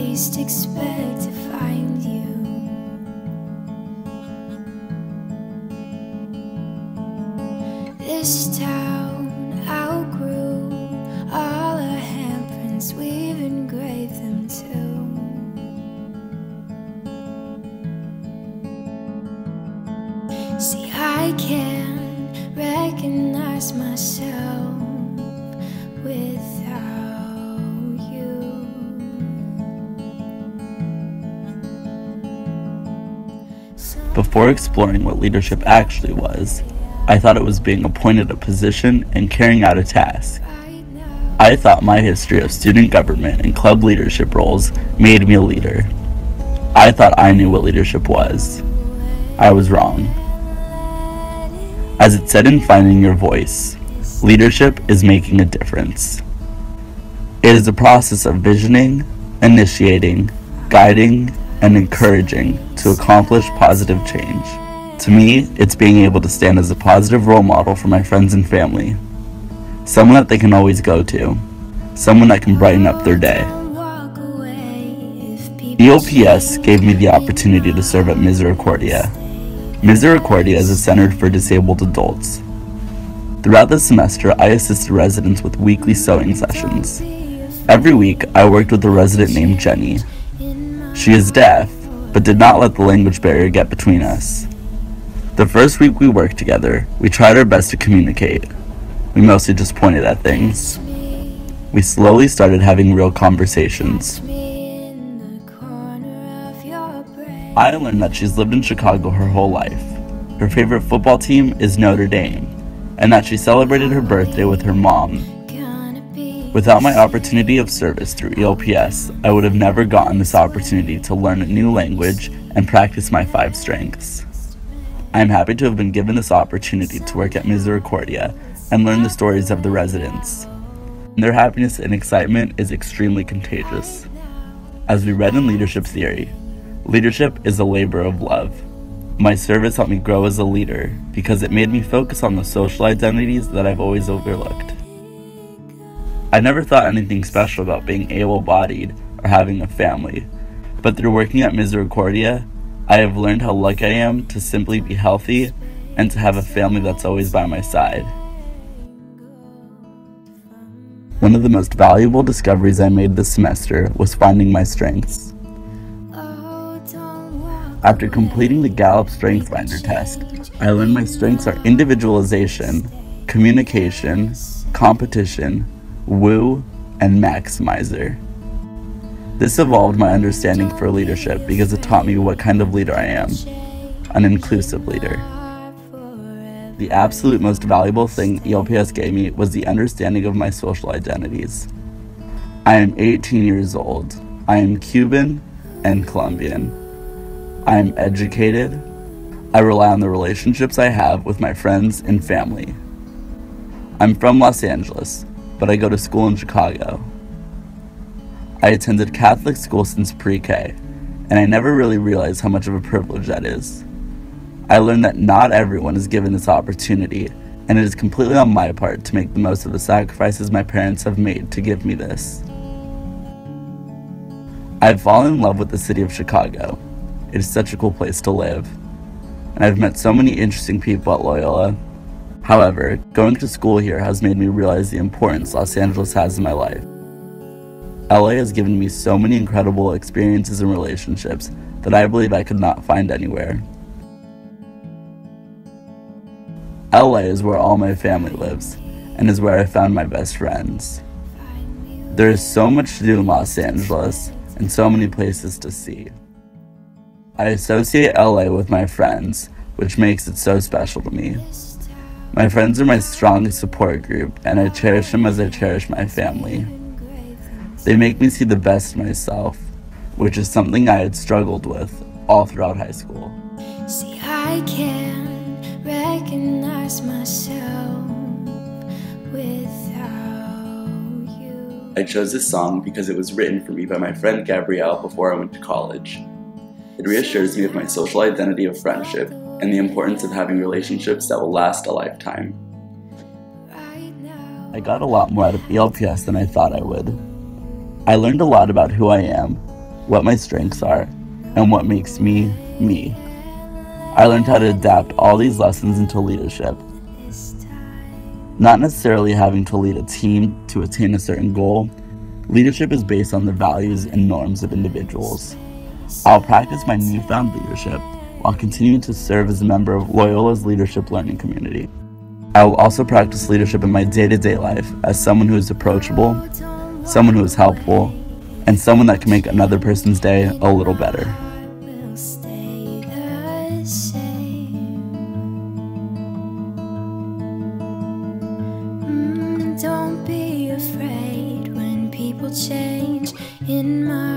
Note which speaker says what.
Speaker 1: least expect to find you. This town outgrew all our handprints, we've engraved them too. See, I can't recognize myself without you.
Speaker 2: Before exploring what leadership actually was, I thought it was being appointed a position and carrying out a task. I thought my history of student government and club leadership roles made me a leader. I thought I knew what leadership was. I was wrong. As it said in Finding Your Voice, leadership is making a difference. It is a process of visioning, initiating, guiding, and encouraging to accomplish positive change. To me, it's being able to stand as a positive role model for my friends and family. Someone that they can always go to. Someone that can brighten up their day. ELPS gave me the opportunity to serve at Misericordia. Misericordia is a center for disabled adults. Throughout the semester, I assisted residents with weekly sewing sessions. Every week, I worked with a resident named Jenny. She is deaf, but did not let the language barrier get between us. The first week we worked together, we tried our best to communicate. We mostly just pointed at things. We slowly started having real conversations. I learned that she's lived in Chicago her whole life. Her favorite football team is Notre Dame, and that she celebrated her birthday with her mom. Without my opportunity of service through ELPS, I would have never gotten this opportunity to learn a new language and practice my 5 strengths. I am happy to have been given this opportunity to work at Misericordia and learn the stories of the residents. Their happiness and excitement is extremely contagious. As we read in leadership theory, leadership is a labor of love. My service helped me grow as a leader because it made me focus on the social identities that I've always overlooked. I never thought anything special about being able-bodied or having a family, but through working at Misericordia, I have learned how lucky I am to simply be healthy and to have a family that's always by my side. One of the most valuable discoveries I made this semester was finding my strengths. After completing the Gallup Strength Finder test, I learned my strengths are individualization, communication, competition, woo, and maximizer. This evolved my understanding for leadership because it taught me what kind of leader I am, an inclusive leader. The absolute most valuable thing ELPS gave me was the understanding of my social identities. I am 18 years old. I am Cuban and Colombian. I am educated. I rely on the relationships I have with my friends and family. I'm from Los Angeles, but I go to school in Chicago. I attended Catholic school since pre-K, and I never really realized how much of a privilege that is. I learned that not everyone is given this opportunity, and it is completely on my part to make the most of the sacrifices my parents have made to give me this. I've fallen in love with the city of Chicago. It is such a cool place to live, and I've met so many interesting people at Loyola. However, going to school here has made me realize the importance Los Angeles has in my life. LA has given me so many incredible experiences and relationships that I believe I could not find anywhere. LA is where all my family lives, and is where I found my best friends. There is so much to do in Los Angeles, and so many places to see. I associate LA with my friends, which makes it so special to me. My friends are my strongest support group, and I cherish them as I cherish my family. They make me see the best in myself, which is something I had struggled with all throughout high school.
Speaker 1: See, I can't recognize myself without you.
Speaker 2: I chose this song because it was written for me by my friend Gabrielle before I went to college. It reassures me of my social identity of friendship and the importance of having relationships that will last a lifetime. I got a lot more out of ELPS than I thought I would. I learned a lot about who I am, what my strengths are, and what makes me, me. I learned how to adapt all these lessons into leadership. Not necessarily having to lead a team to attain a certain goal, leadership is based on the values and norms of individuals. I'll practice my newfound leadership while continuing to serve as a member of Loyola's leadership learning community. I will also practice leadership in my day-to-day life as someone who is approachable, someone who is helpful, and someone that can make another person's day a little better.
Speaker 1: Will stay the same. Don't be afraid when people change. In my